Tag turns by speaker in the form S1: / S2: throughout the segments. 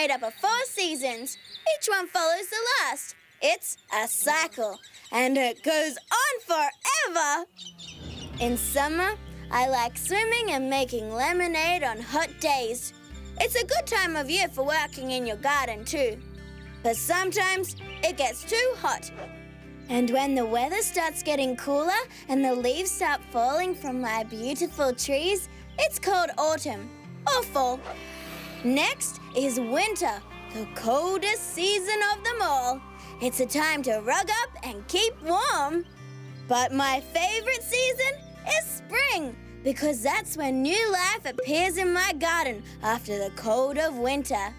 S1: made up of 4 seasons. Each one follows the last. It's a cycle, and it goes on forever. In summer, I like swimming and making lemonade on hot days. It's a good time of year for working in your garden too. But sometimes it gets too hot. And when the weather starts getting cooler and the leaves start falling from my beautiful trees, it's called autumn or fall. Next is winter, the coldest season of them all. It's a time to rug up and keep warm. But my favorite season is spring, because that's when new life appears in my garden after the cold of winter.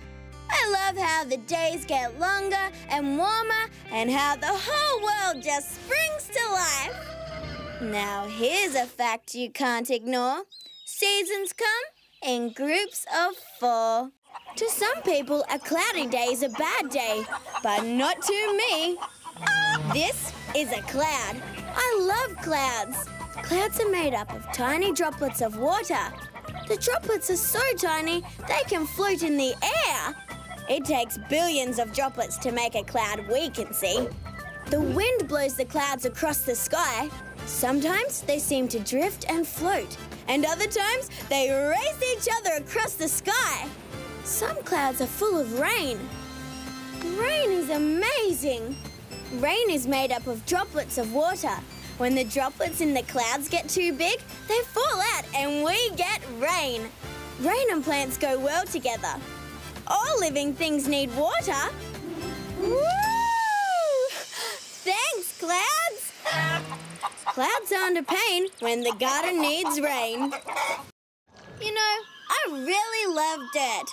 S1: I love how the days get longer and warmer and how the whole world just springs to life. Now here's a fact you can't ignore. Seasons come in groups of 4. To some people, a cloudy day is a bad day, but not to me. This is a cloud. I love clouds. Clouds are made up of tiny droplets of water. The droplets are so tiny, they can float in the air. It takes billions of droplets to make a cloud we can see. The wind blows the clouds across the sky. Sometimes they seem to drift and float, and other times they race each other across the sky. Some clouds are full of rain. Rain is amazing. Rain is made up of droplets of water. When the droplets in the clouds get too big, they fall out and we get rain. Rain and plants go well together. All living things need water. Woo! Thanks, clouds. Clouds aren't a pain when the garden needs rain. You know, I really love dirt.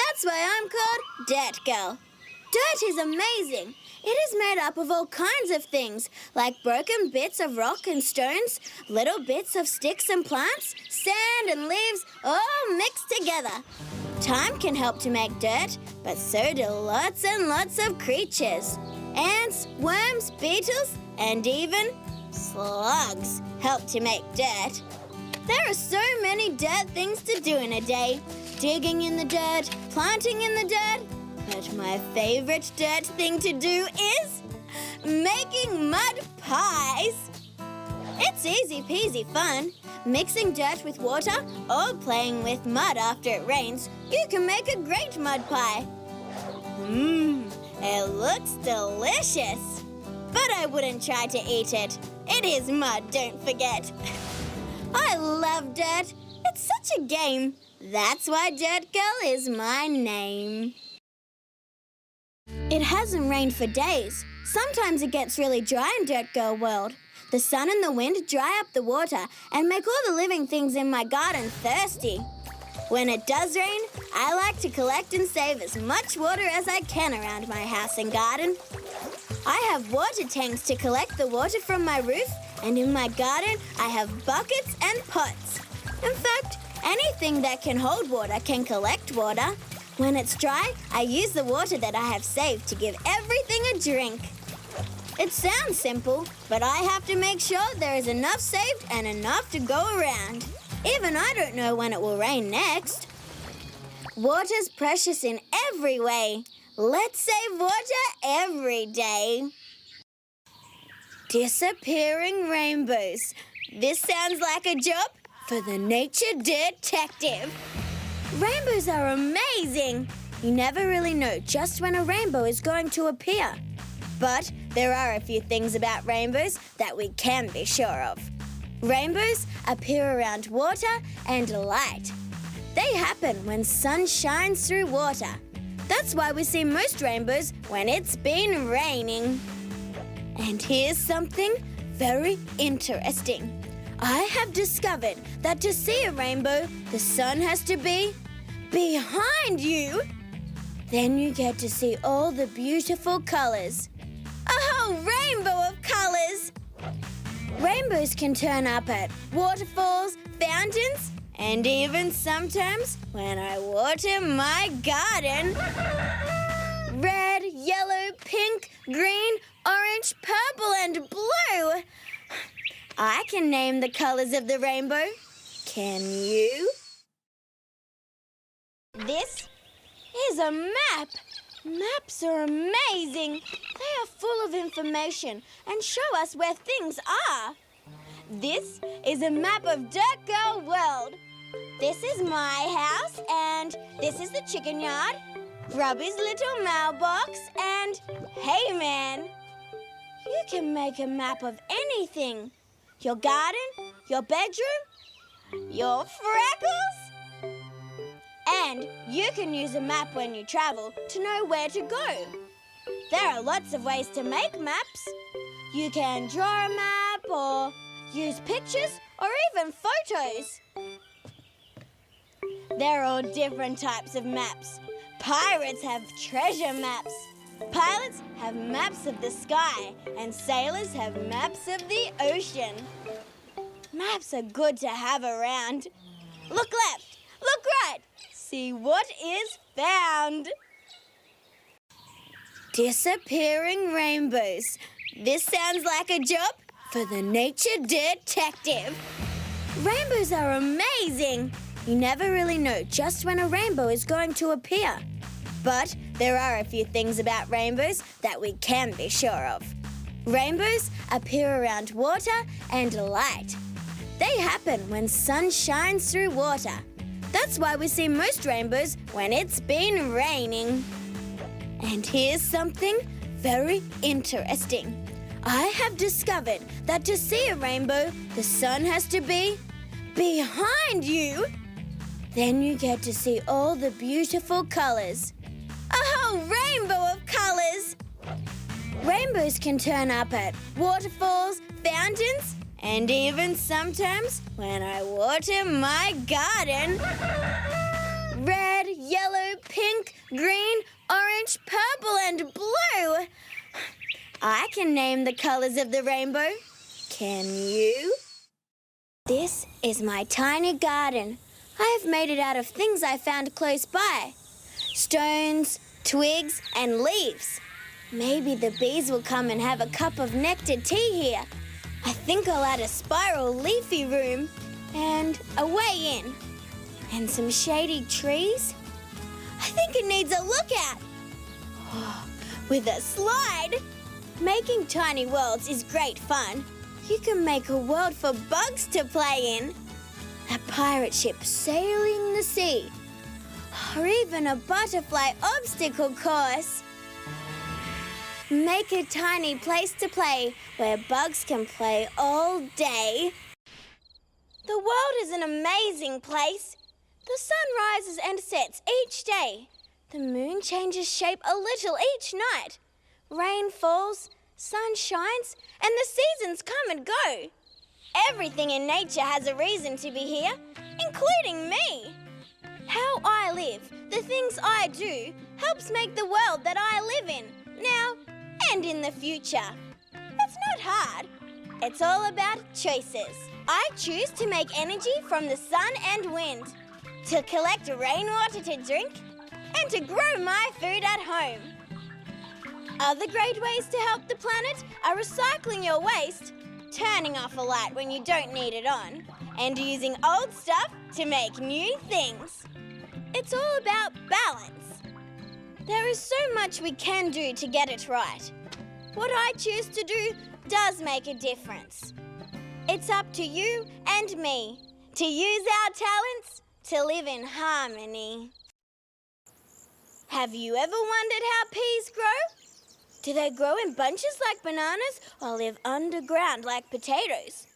S1: That's why I'm called Dirt Girl. Dirt is amazing. It is made up of all kinds of things, like broken bits of rock and stones, little bits of sticks and plants, sand and leaves, all mixed together. Time can help to make dirt, but so do lots and lots of creatures. Ants, worms, beetles, and even slugs help to make dirt. There are so many dirt things to do in a day. Digging in the dirt, planting in the dirt. But my favorite dirt thing to do is making mud pies. It's easy peasy fun. Mixing dirt with water or playing with mud after it rains, you can make a great mud pie. It looks delicious. But I wouldn't try to eat it. It is mud, don't forget. I love dirt. It's such a game. That's why Dirt Girl is my name. It hasn't rained for days. Sometimes it gets really dry in Dirtgirlworld. The sun and the wind dry up the water and make all the living things in my garden thirsty. When it does rain, I like to collect and save as much water as I can around my house and garden. I have water tanks to collect the water from my roof, and in my garden I have buckets and pots. In fact, anything that can hold water can collect water. When it's dry, I use the water that I have saved to give everything a drink. It sounds simple, but I have to make sure there is enough saved and enough to go around. Even I don't know when it will rain next. Water's precious in every way. Let's save water every day. Disappearing rainbows. This sounds like a job for the nature detective. Rainbows are amazing. You never really know just when a rainbow is going to appear. But there are a few things about rainbows that we can be sure of. Rainbows appear around water and light. They happen when sun shines through water. That's why we see most rainbows when it's been raining. And here's something very interesting. I have discovered that to see a rainbow, the sun has to be behind you. Then you get to see all the beautiful colors. A whole rainbow of colors. Rainbows can turn up at waterfalls, fountains, and even sometimes when I water my garden. Red, yellow, pink, green, orange, purple, and blue. I can name the colors of the rainbow. Can you? This is a map. Maps are amazing. They are full of information and show us where things are. This is a map of Dirtgirlworld. This is my house, and this is the chicken yard, Grubby's little mailbox, and hey man. You can make a map of anything. Your garden, your bedroom, your freckles. And you can use a map when you travel to know where to go. There are lots of ways to make maps. You can draw a map or use pictures or even photos. There are all different types of maps. Pirates have treasure maps. Pilots have maps of the sky, and sailors have maps of the ocean. Maps are good to have around. Look left, look right, see what is found. Disappearing rainbows. This sounds like a job for the nature detective. Rainbows are amazing. You never really know just when a rainbow is going to appear. But there are a few things about rainbows that we can be sure of. Rainbows appear around water and light. They happen when sun shines through water. That's why we see most rainbows when it's been raining. And here's something very interesting. I have discovered that to see a rainbow, the sun has to be behind you. Then you get to see all the beautiful colors. A whole rainbow of colors. Rainbows can turn up at waterfalls, fountains, and even sometimes when I water my garden. Red, yellow, pink, green, orange, purple, and blue. I can name the colors of the rainbow. Can you? This is my tiny garden. I have made it out of things I found close by. Stones, twigs, and leaves. Maybe the bees will come and have a cup of nectar tea here. I think I'll add a spiral leafy room and a way in. And some shady trees. I think it needs a lookout. Oh, with a slide. Making tiny worlds is great fun. You can make a world for bugs to play in. A pirate ship sailing the sea. Or even a butterfly obstacle course. Make a tiny place to play where bugs can play all day. The world is an amazing place. The sun rises and sets each day. The moon changes shape a little each night. Rain falls, sun shines, and the seasons come and go. Everything in nature has a reason to be here, including me. How I live, the things I do, helps make the world that I live in, now and in the future. It's not hard. It's all about choices. I choose to make energy from the sun and wind, to collect rainwater to drink, and to grow my food at home. Other great ways to help the planet are recycling your waste, turning off a light when you don't need it on, and using old stuff to make new things. It's all about balance. There is so much we can do to get it right. What I choose to do does make a difference. It's up to you and me to use our talents to live in harmony. Have you ever wondered how peas grow? Do they grow in bunches like bananas or live underground like potatoes?